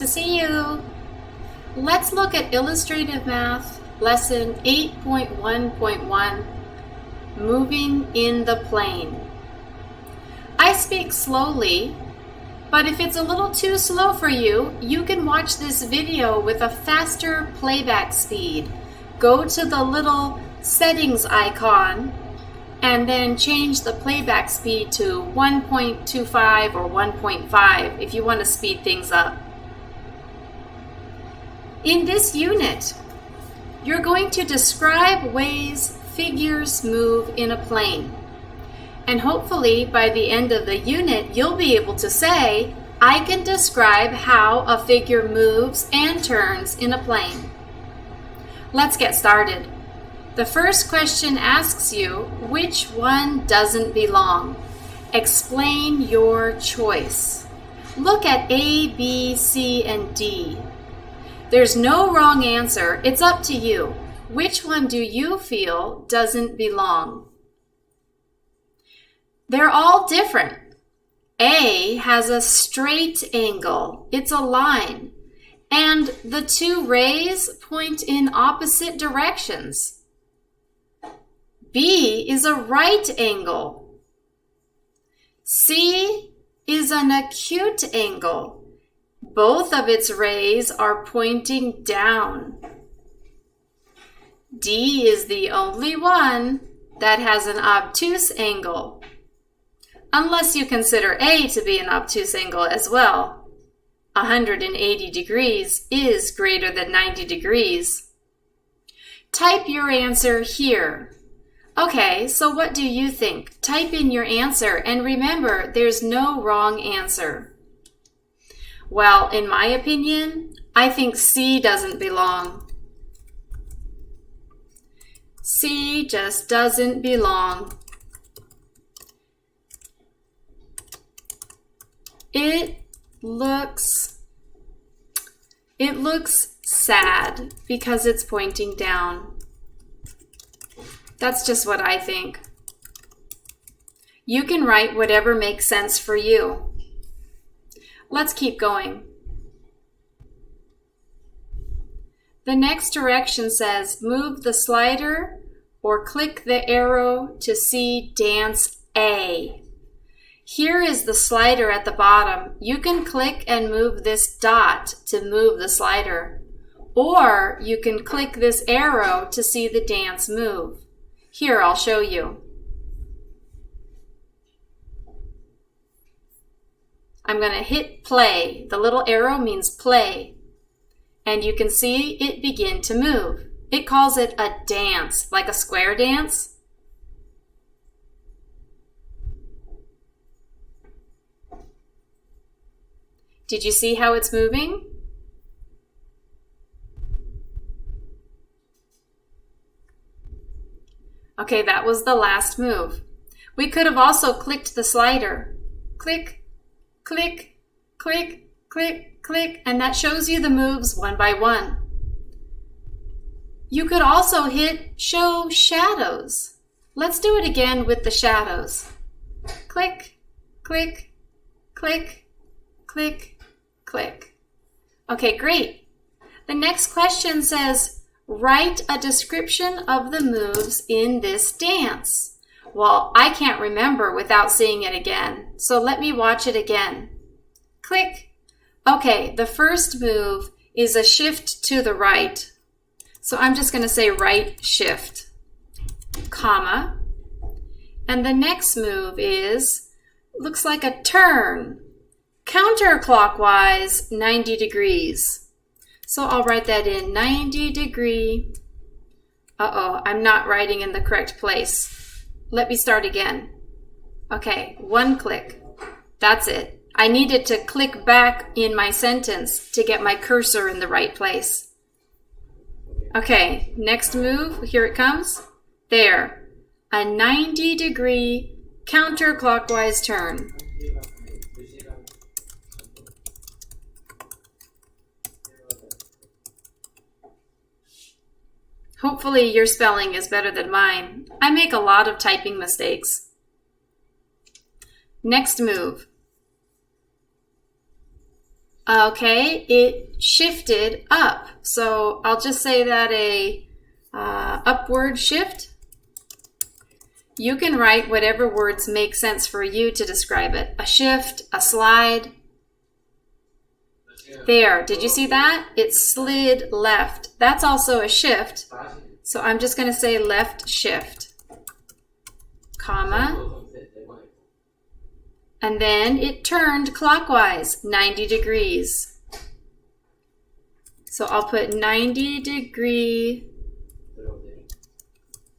To see you. Let's look at Illustrative Math, Lesson 8.1.1, Moving in the Plane. I speak slowly, but if it's a little too slow for you, you can watch this video with a faster playback speed. Go to the little settings icon and then change the playback speed to 1.25 or 1.5 if you want to speed things up. In this unit, you're going to describe ways figures move in a plane. And hopefully by the end of the unit, you'll be able to say, I can describe how a figure moves and turns in a plane. Let's get started. The first question asks you, which one doesn't belong? Explain your choice. Look at A, B, C, and D. There's no wrong answer. It's up to you. Which one do you feel doesn't belong? They're all different. A has a straight angle. It's a line. And the two rays point in opposite directions. B is a right angle. C is an acute angle. Both of its rays are pointing down. D is the only one that has an obtuse angle, unless you consider A to be an obtuse angle as well. 180 degrees is greater than 90 degrees. Type your answer here. Okay, so what do you think? Type in your answer, and remember, there's no wrong answer. Well, in my opinion, I think C doesn't belong. C just doesn't belong. It looks sad because it's pointing down. That's just what I think. You can write whatever makes sense for you. Let's keep going. The next direction says, move the slider or click the arrow to see dance A. Here is the slider at the bottom. You can click and move this dot to move the slider, or you can click this arrow to see the dance move. Here, I'll show you. I'm going to hit play. The little arrow means play. And you can see it begin to move. It calls it a dance, like a square dance. Did you see how it's moving? Okay, that was the last move. We could have also clicked the slider. Click, click, click, click, click, and that shows you the moves one by one. You could also hit show shadows. Let's do it again with the shadows. Click, click, click, click, click. Okay, great. The next question says, write a description of the moves in this dance. Well, I can't remember without seeing it again, so let me watch it again. Click. Okay, the first move is a shift to the right. So I'm just going to say right shift, comma. And the next move looks like a turn, counterclockwise 90 degrees. So I'll write that in 90 degree. I'm not writing in the correct place. Let me start again. Okay, one click. That's it. I needed to click back in my sentence to get my cursor in the right place. Okay, next move, here it comes. There, a 90 degree counterclockwise turn. Hopefully your spelling is better than mine. I make a lot of typing mistakes. Next move. Okay, it shifted up. So I'll just say that a upward shift. You can write whatever words make sense for you to describe it. A shift, a slide. There, did you see that? It slid left. That's also a shift. So I'm just going to say left shift, comma. And then it turned clockwise, 90 degrees. So I'll put 90-degree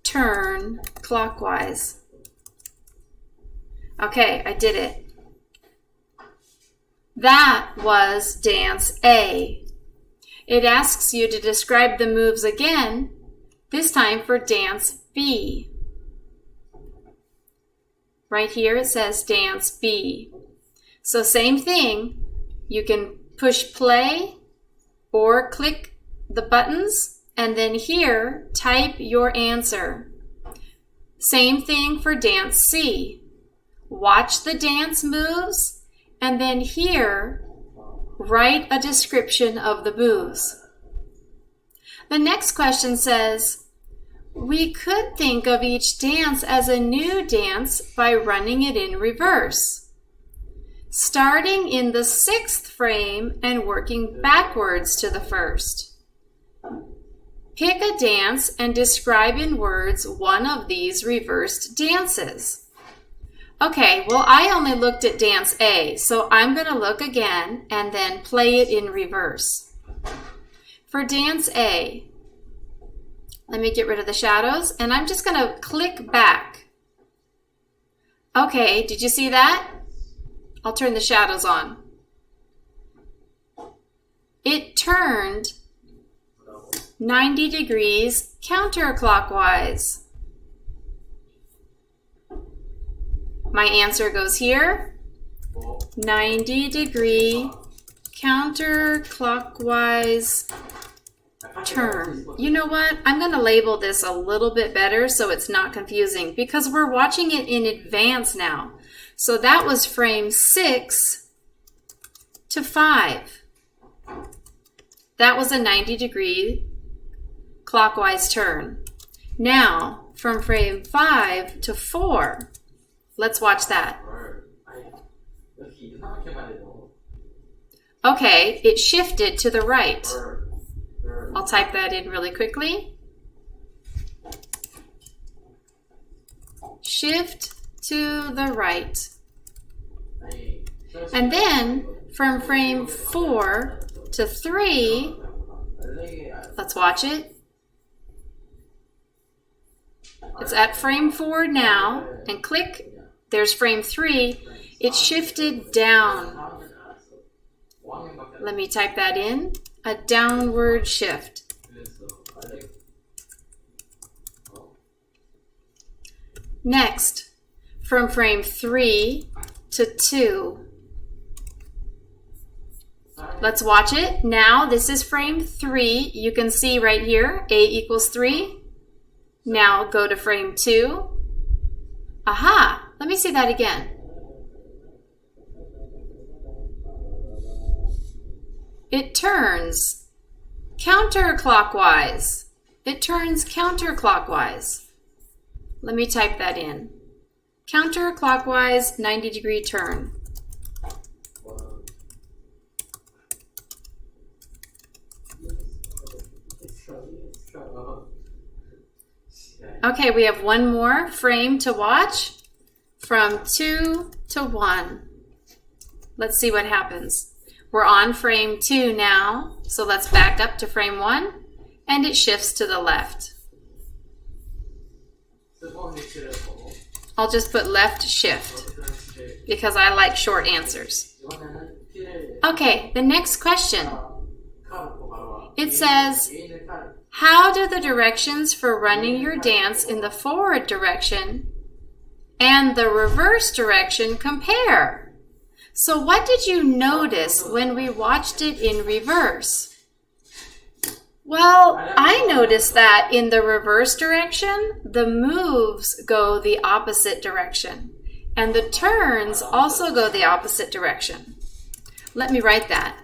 turn clockwise. Okay, I did it. That was dance A. It asks you to describe the moves again, this time for dance B. Right here it says dance B. So same thing, you can push play or click the buttons and then here type your answer. Same thing for dance C. Watch the dance moves and then here write a description of the moves. The next question says, we could think of each dance as a new dance by running it in reverse, starting in the 6th frame and working backwards to the 1st. Pick a dance and describe in words one of these reversed dances. Okay, well, I only looked at dance A, so I'm going to look again and then play it in reverse. For dance A, let me get rid of the shadows, and I'm just going to click back. Okay, did you see that? I'll turn the shadows on. It turned 90 degrees counterclockwise. My answer goes here, 90-degree counterclockwise turn. You know what? I'm going to label this a little bit better so it's not confusing because we're watching it in advance now. So that was frame 6 to 5. That was a 90-degree clockwise turn. Now, from frame 5 to 4, let's watch that. Okay, it shifted to the right. I'll type that in really quickly. Shift to the right. And then from frame 4 to 3, let's watch it. It's at frame 4 now, and click, there's frame 3. It shifted down. Let me type that in. A downward shift. Next, from frame 3 to 2. Let's watch it. Now, this is frame 3. You can see right here, A equals 3. Now, go to frame 2. Aha! Let me see that again. It turns counterclockwise. It turns counterclockwise. Let me type that in. Counterclockwise 90-degree turn. Okay, we have one more frame to watch. From 2 to 1. Let's see what happens. We're on frame 2 now, so let's back up to frame 1, and it shifts to the left. I'll just put left shift, because I like short answers. Okay, the next question. It says, how do the directions for running your dance in the forward direction and the reverse direction compare? So what did you notice when we watched it in reverse? Well, I noticed that in the reverse direction, the moves go the opposite direction, and the turns also go the opposite direction. Let me write that.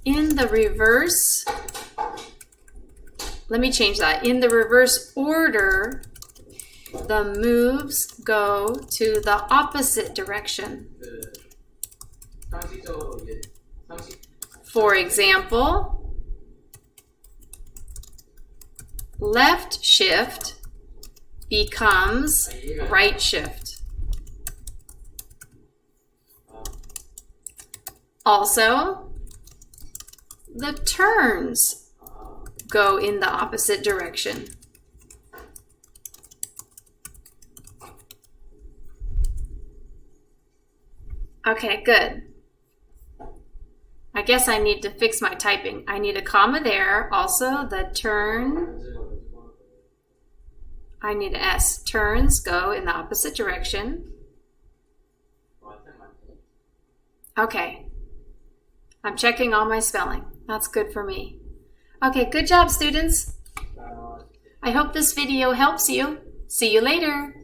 In the reverse, let me change that. In the reverse order, the moves go to the opposite direction. For example, left shift becomes right shift. Also, the turns go in the opposite direction. Okay, good. I guess I need to fix my typing. I need a comma there. Also, the turn, I need an S. Turns go in the opposite direction. Okay. I'm checking all my spelling. That's good for me. Okay, good job, students. I hope this video helps you. See you later.